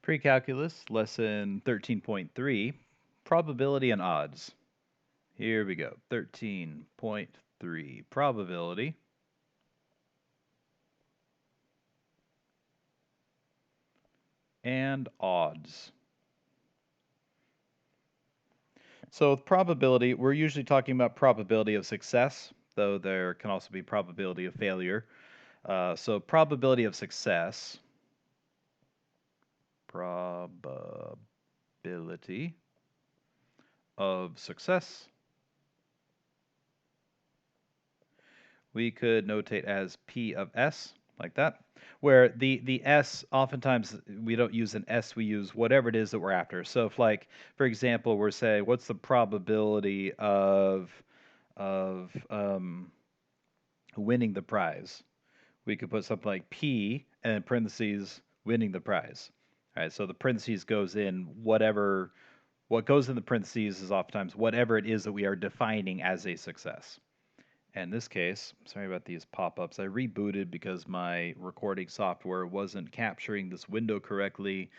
Precalculus, lesson 13.3, probability and odds. Here we go. 13.3, probability and odds. So with probability, we're usually talking about probability of success, though there can also be probability of failure. So probability of success, probability of success, we could notate as P of S, like that, where the S, oftentimes we don't use an S, we use whatever it is that we're after. So if, like, for example, we're saying, what's the probability of winning the prize? We could put something like P and in parentheses winning the prize. All right, so the parentheses goes in whatever, what goes in the parentheses is oftentimes whatever it is that we are defining as a success. In this case, sorry about these pop-ups, I rebooted because my recording software wasn't capturing this window correctly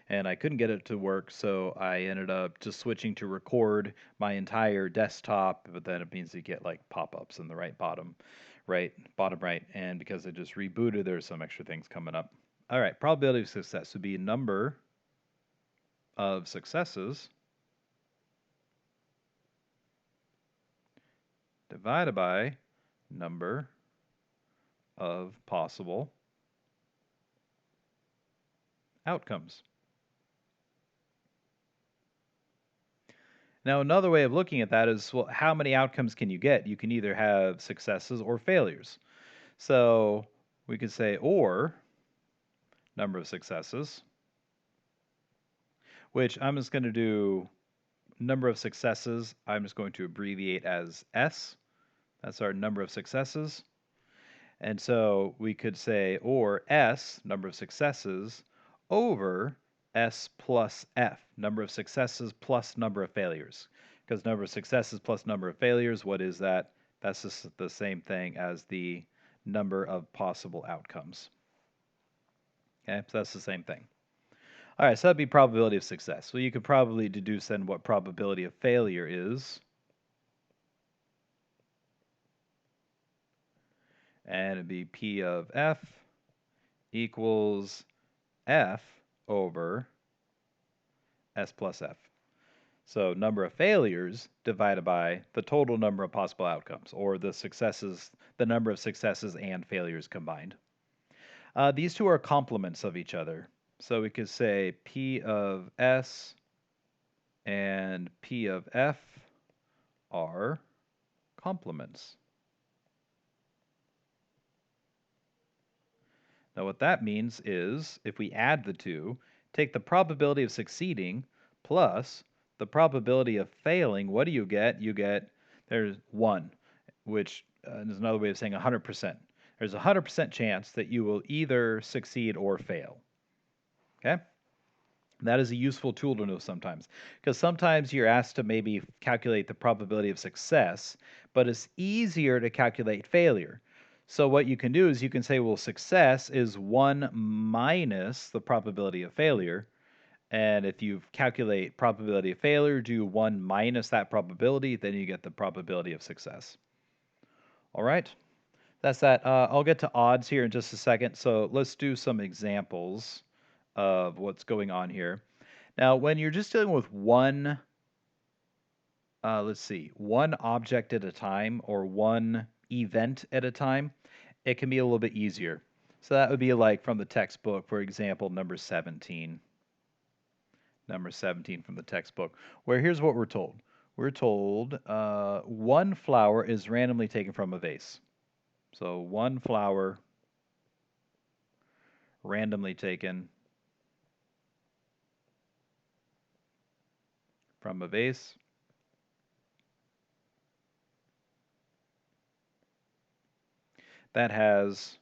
and I couldn't get it to work, so I ended up just switching to record my entire desktop, but then it means you get like pop-ups in the bottom right, and because I just rebooted, there's some extra things coming up. All right, probability of success would be number of successes divided by number of possible outcomes. Now, another way of looking at that is, well, how many outcomes can you get? You can either have successes or failures. So we could say, or number of successes, which I'm just going to do number of successes. I'm just going to abbreviate as S. That's our number of successes. And so we could say, or S, number of successes, over S plus F, number of successes plus number of failures. Because number of successes plus number of failures, what is that? That's just the same thing as the number of possible outcomes. Okay, so that's the same thing. All right, so that'd be probability of success. Well, you could probably deduce then what probability of failure is. And it'd be P of F equals F over S plus F. So number of failures divided by the total number of possible outcomes, or the successes, the number of successes and failures combined. These two are complements of each other. So we could say P of S and P of F are complements. Now what that means is, if we add the two, take the probability of succeeding plus the probability of failing, what do you get? You get, there's 1, which is another way of saying 100%. There's a 100% chance that you will either succeed or fail. Okay? That is a useful tool to know sometimes, because sometimes you're asked to maybe calculate the probability of success, but it's easier to calculate failure. So what you can do is you can say, well, success is 1 minus the probability of failure. And if you calculate probability of failure, do 1 minus that probability, then you get the probability of success. All right, that's that. I'll get to odds here in just a second. So let's do some examples of what's going on here. Now, when you're just dealing with one, one object at a time or one event at a time, it can be a little bit easier. So that would be like from the textbook, for example, number 17. Number 17 from the textbook, where here's what we're told. We're told one flower is randomly taken from a vase. So one flower randomly taken from a vase. That has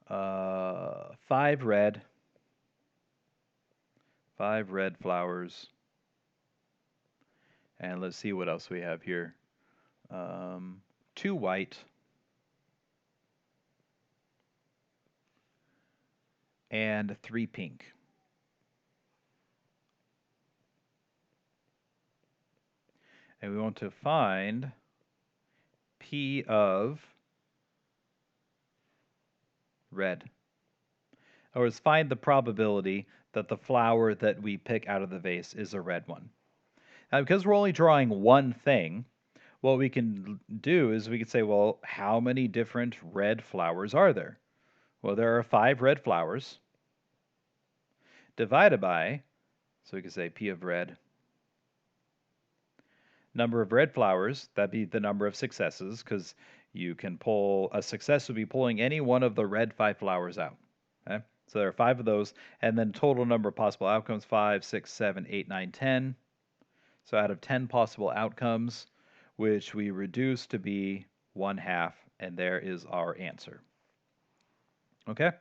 5 red flowers. And let's see what else we have here. 2 white and 3 pink. And we want to find P of red. Or is find the probability that the flower that we pick out of the vase is a red one. Now, because we're only drawing one thing, what we can do is we can say, well, how many different red flowers are there? Well, there are 5 red flowers divided by, so we can say P of red, number of red flowers, that'd be the number of successes, because you can pull, a success would be pulling any one of the red 5 flowers out. Okay? So there are 5 of those, and then total number of possible outcomes, 5, 6, 7, 8, 9, 10. So out of 10 possible outcomes, which we reduce to be 1/2, and there is our answer. Okay?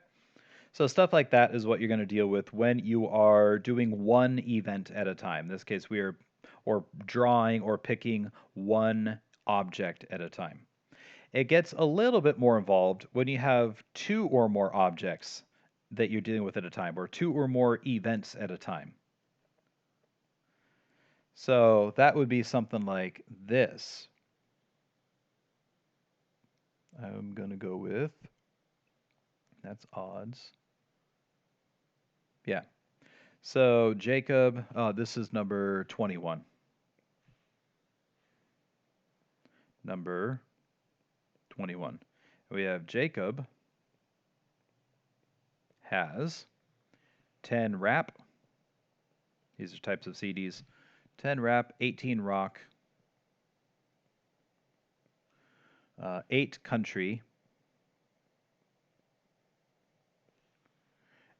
So stuff like that is what you're going to deal with when you are doing one event at a time. In this case, we are or drawing or picking one object at a time. It gets a little bit more involved when you have 2 or more objects that you're dealing with at a time, or 2 or more events at a time. So that would be something like this. I'm going to go with, that's odds. Yeah. So Jacob, this is number 21. Number 21. We have Jacob has 10 rap. These are types of CDs. 10 rap, 18 rock, 8 country,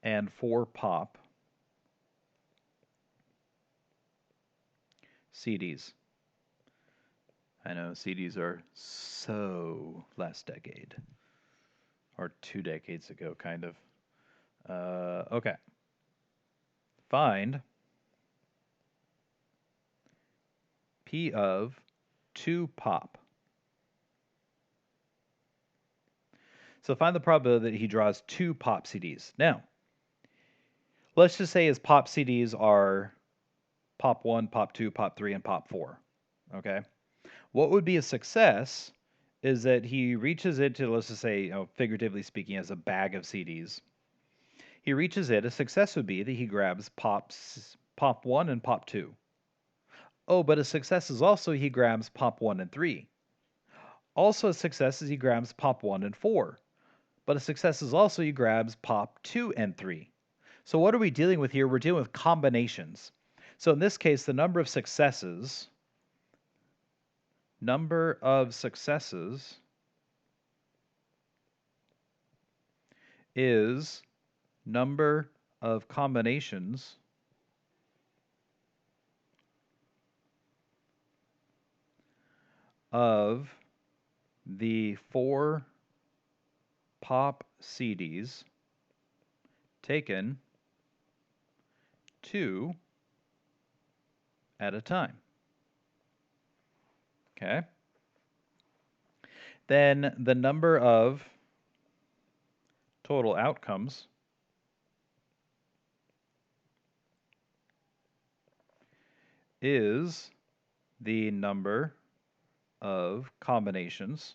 and 4 pop CDs. I know CDs are so last decade, or 2 decades ago, kind of. Okay. Find P of 2 pop. So find the probability that he draws 2 pop CDs. Now, let's just say his pop CDs are pop 1, pop 2, pop 3, and pop 4. Okay? What would be a success is that he reaches into, let's just say, figuratively speaking, as a bag of CDs. He reaches it. A success would be that he grabs pop 1 and pop 2. Oh, but a success is also he grabs pop 1 and 3. Also a success is he grabs pop 1 and 4. But a success is also he grabs pop 2 and 3. So what are we dealing with here? We're dealing with combinations. So in this case, the number of successes is number of combinations of the 4 pop CDs taken 2 at a time. Okay. Then the number of total outcomes is the number of combinations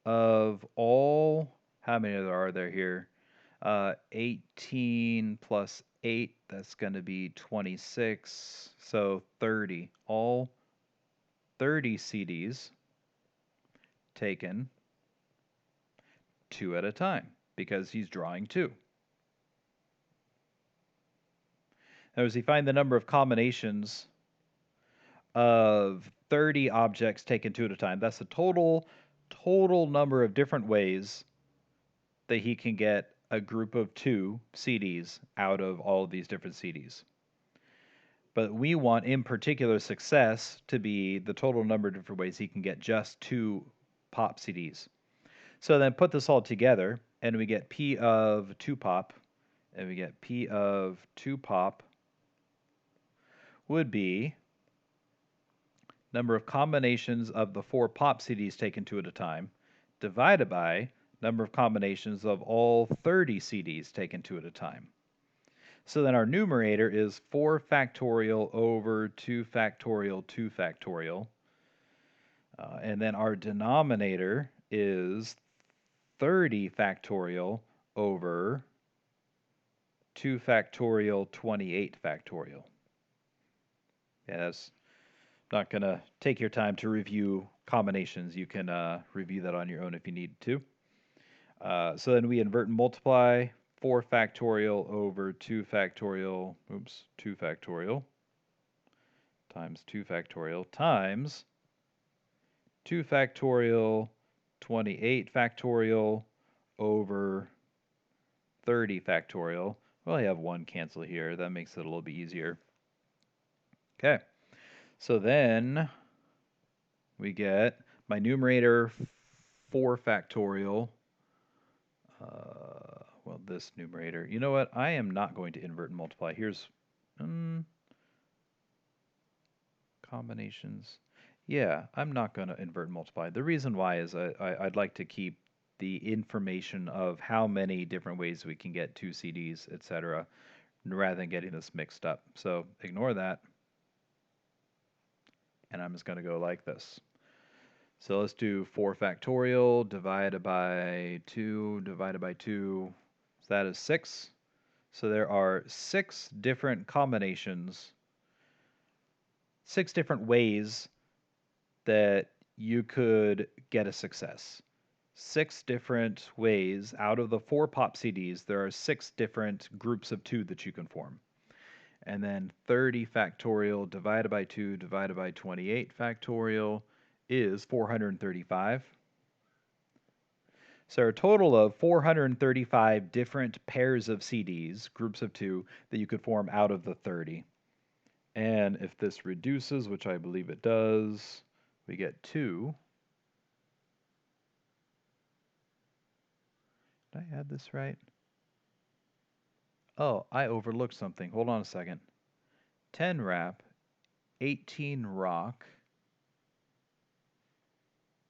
of all, how many are there here? 18 plus 8, that's going to be 26, so 30. All 30 CDs taken 2 at a time, because he's drawing 2. Now, as he find the number of combinations of 30 objects taken 2 at a time, that's the total number of different ways that he can get a group of 2 CDs out of all of these different CDs. But we want, in particular, success to be the total number of different ways he can get just 2 pop CDs. So then put this all together, and we get P of 2 pop, and we get P of 2 pop would be number of combinations of the 4 pop CDs taken 2 at a time, divided by number of combinations of all 30 CDs taken 2 at a time. So then our numerator is 4 factorial over 2 factorial 2 factorial. And then our denominator is 30 factorial over 2 factorial 28 factorial. Yeah, that's not going to take your time to review combinations. You can review that on your own if you need to. So then we invert and multiply 4 factorial over 2 factorial, 2 factorial times 2 factorial times 2 factorial 28 factorial over 30 factorial. Well, I have 1 cancel here. That makes it a little bit easier. Okay. So then we get my numerator 4 factorial. Well, this numerator. You know what? I am not going to invert and multiply. Here's combinations. Yeah, I'm not going to invert and multiply. The reason why is I'd like to keep the information of how many different ways we can get 2 CDs, etc., rather than getting this mixed up. So ignore that. And I'm just going to go like this. So let's do 4 factorial divided by 2 divided by 2. So that is 6. So there are 6 different combinations, 6 different ways that you could get a success. 6 different ways out of the 4 pop CDs, there are 6 different groups of 2 that you can form. And then 30 factorial divided by 2 divided by 28 factorial is 435. So a total of 435 different pairs of CDs, groups of 2, that you could form out of the 30. And if this reduces, which I believe it does, we get 2. Did I add this right? Oh, I overlooked something. Hold on a second. 10 rap, 18 rock,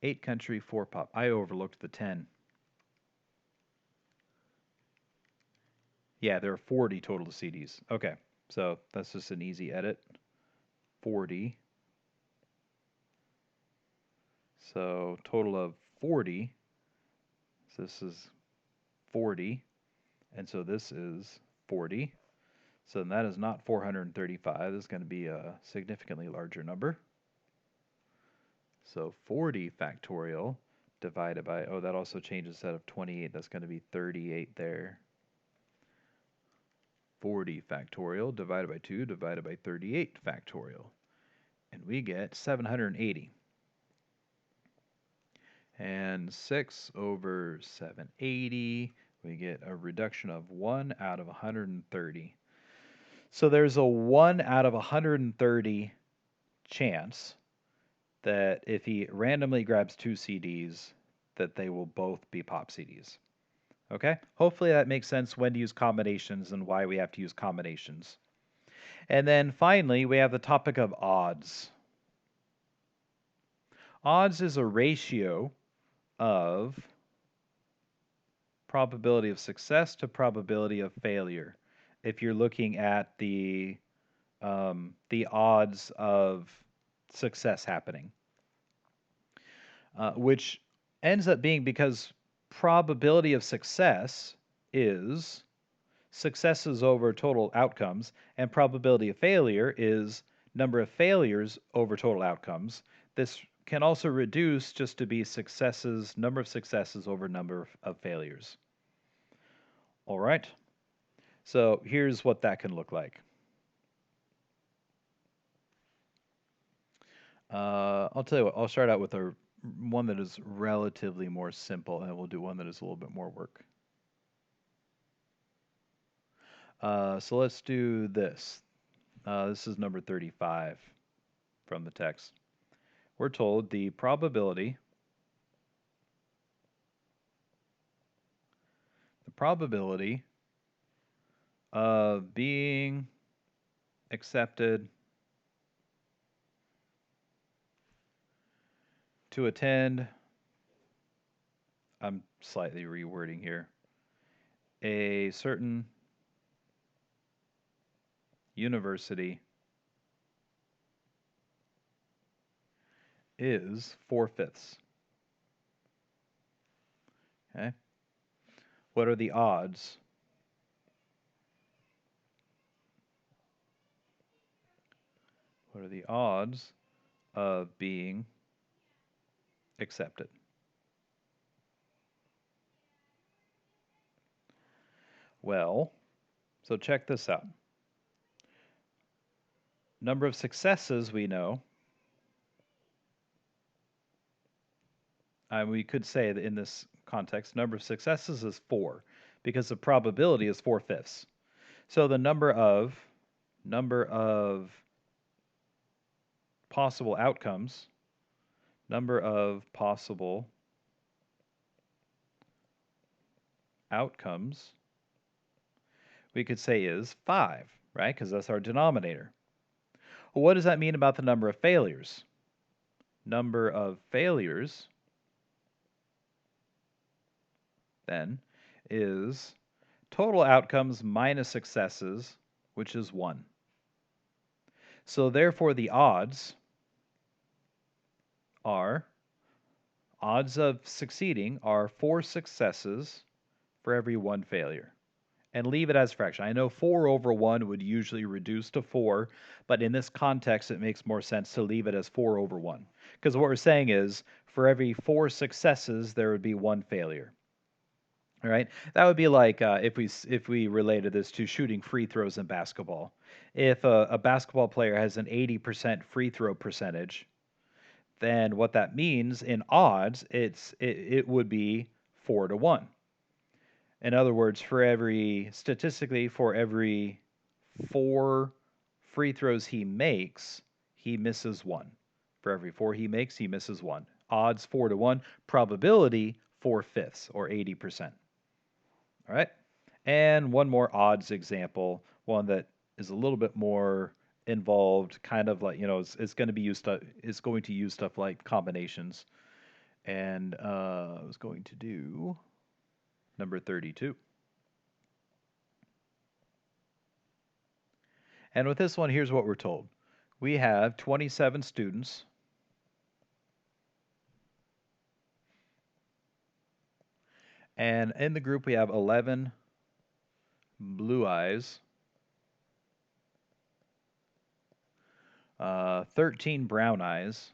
8 country, 4 pop. I overlooked the 10. Yeah, there are 40 total CDs. Okay, so that's just an easy edit. 40. So total of 40. So this is 40. And so this is 40. So that is not 435. This is going to be a significantly larger number. So 40 factorial divided by, oh, that also changes that of 28. That's going to be 38 there. 40 factorial divided by 2 divided by 38 factorial. And we get 780. And 6 over 780, we get a reduction of 1 out of 130. So there's a 1 out of 130 chance that if he randomly grabs 2 CDs, that they will both be pop CDs. Okay? Hopefully that makes sense when to use combinations and why we have to use combinations. And then finally, we have the topic of odds. Odds is a ratio of probability of success to probability of failure. If you're looking at the odds of success happening, which ends up being, because probability of success is successes over total outcomes, and probability of failure is number of failures over total outcomes. This can also reduce just to be successes, number of successes over number of failures. All right. So here's what that can look like. I'll tell you what, I'll start out with one that is relatively more simple, and we'll do one that is a little bit more work. So let's do this. This is number 35 from the text. We're told the probability of being accepted to attend, I'm slightly rewording here, a certain university is 4/5. Okay. What are the odds? What are the odds of being accepted? Well, so check this out. Number of successes we know, we could say that in this context, number of successes is 4 because the probability is 4/5. So the number of possible outcomes, number of possible outcomes, we could say is 5, right? Because that's our denominator. Well, what does that mean about the number of failures? Number of failures then is total outcomes minus successes, which is 1. So therefore the odds of succeeding are 4 successes for every 1 failure. And leave it as fraction. I know 4 over 1 would usually reduce to 4, but in this context it makes more sense to leave it as 4 over 1. Because what we're saying is for every 4 successes there would be 1 failure. All right, that would be like if we related this to shooting free throws in basketball. If a basketball player has an 80% free throw percentage, then what that means in odds, it would be 4-1. In other words, statistically, for every 4 free throws he makes, he misses 1. For every 4 he makes, he misses 1. Odds 4-1, probability 4/5 or 80%. All right. And one more odds example, one that is a little bit more involved, kind of like, it's going to be used it's going to use stuff like combinations. And I was going to do number 32. And with this one, here's what we're told. We have 27 students. And in the group, we have 11 blue eyes, 13 brown eyes,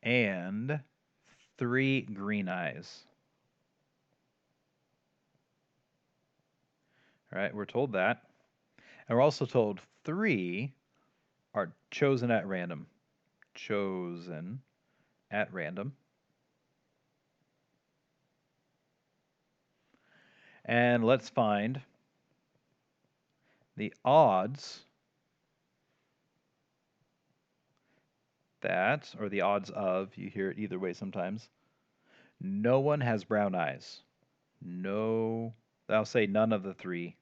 and 3 green eyes. All right, we're told that. And we're also told 3 are chosen at random. Chosen at random. And let's find the odds that, or the odds of, you hear it either way sometimes, no one has brown eyes. No, I'll say none of the 3.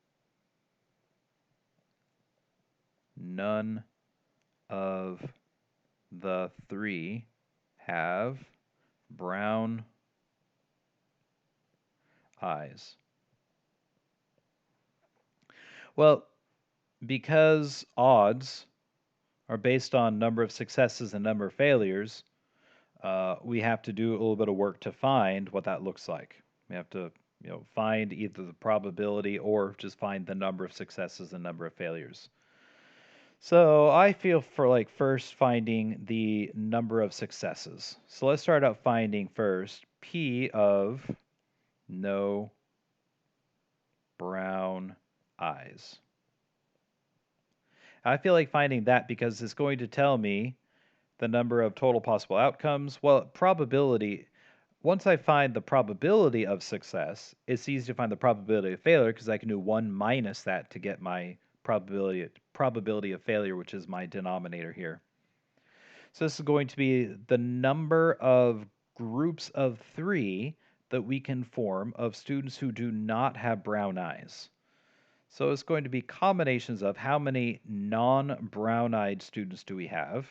None of the 3 have brown eyes. Well, because odds are based on number of successes and number of failures, we have to do a little bit of work to find what that looks like. We have to, find either the probability or just find the number of successes and number of failures. So I feel for like first finding the number of successes. So let's start out finding first P of no brown eyes. I feel like finding that because it's going to tell me the number of total possible outcomes. Well, probability, once I find the probability of success, it's easy to find the probability of failure because I can do 1 minus that to get my probability of failure, which is my denominator here. So this is going to be the number of groups of 3 that we can form of students who do not have brown eyes. So it's going to be combinations of how many non-brown-eyed students do we have?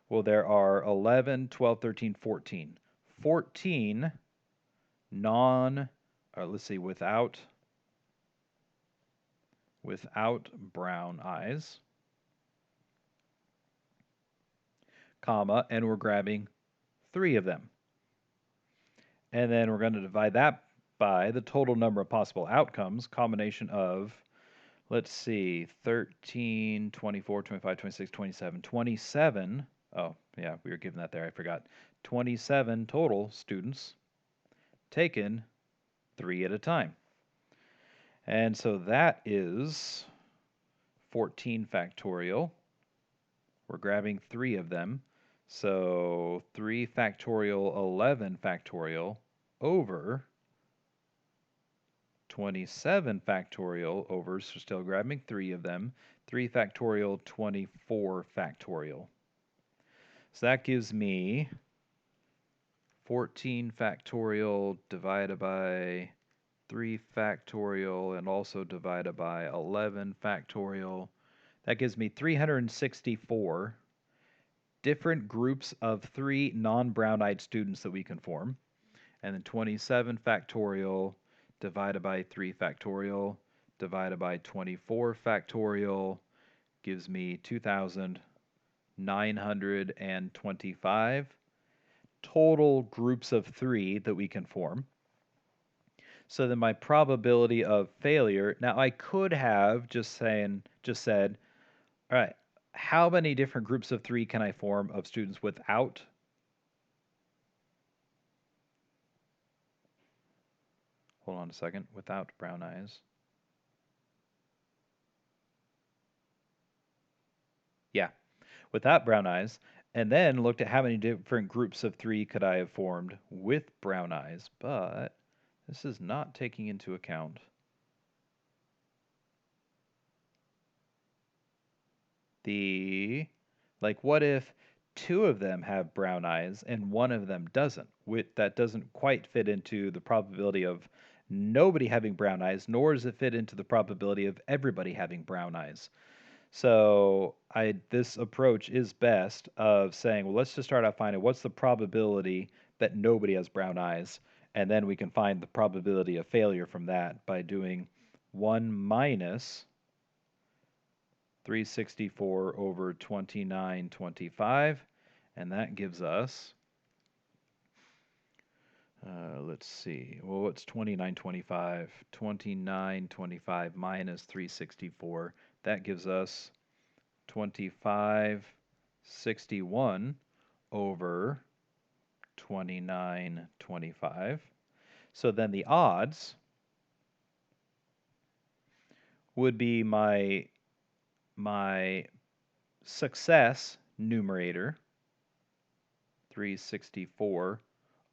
Well, there are 11, 12, 13, 14. 14 non, or let's see, without brown eyes, comma, and we're grabbing 3 of them. And then we're going to divide that by the total number of possible outcomes, combination of, let's see, 13, 24, 25, 26, 27, 27. Oh, yeah, we were given that there. I forgot. 27 total students taken 3 at a time. And so that is 14 factorial. We're grabbing 3 of them. So 3 factorial, 11 factorial over 27 factorial over, so still grabbing 3 of them, 3 factorial, 24 factorial. So that gives me 14 factorial divided by 3 factorial and also divided by 11 factorial. That gives me 364 different groups of 3 non-brown-eyed students that we can form. And then 27 factorial divided by 3 factorial divided by 24 factorial gives me 2,925 total groups of 3 that we can form. So then my probability of failure, now I could have just said, all right, how many different groups of 3 can I form of students without? Hold on a second, without brown eyes. Yeah, without brown eyes, and then looked at how many different groups of 3 could I have formed with brown eyes, but this is not taking into account the, like, what if 2 of them have brown eyes and 1 of them doesn't? That doesn't quite fit into the probability of nobody having brown eyes, nor does it fit into the probability of everybody having brown eyes. So this approach is best of saying, well, let's just start out finding what's the probability that nobody has brown eyes, and then we can find the probability of failure from that by doing 1 minus 364 over 2925, and that gives us, let's see, well, what's 2925? 2925 minus 364, that gives us 2561 over 2925. So then the odds would be my success numerator, 364,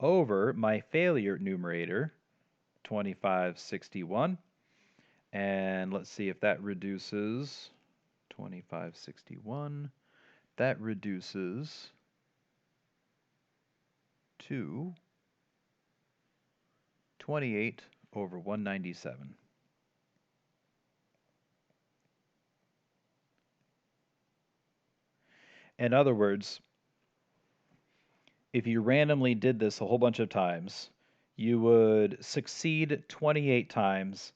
over my failure numerator, 2561. And let's see if that reduces 2561. That reduces to 28 over 197. In other words, if you randomly did this a whole bunch of times, you would succeed 28 times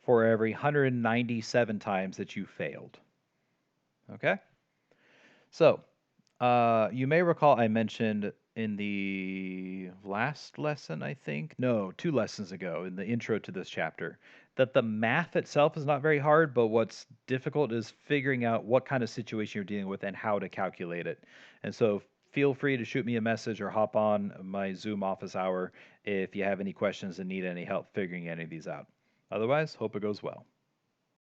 for every 197 times that you failed. Okay? So, you may recall I mentioned in the last lesson, I think, no, 2 lessons ago in the intro to this chapter, that the math itself is not very hard, but what's difficult is figuring out what kind of situation you're dealing with and how to calculate it. And so feel free to shoot me a message or hop on my Zoom office hour if you have any questions and need any help figuring any of these out. Otherwise, hope it goes well.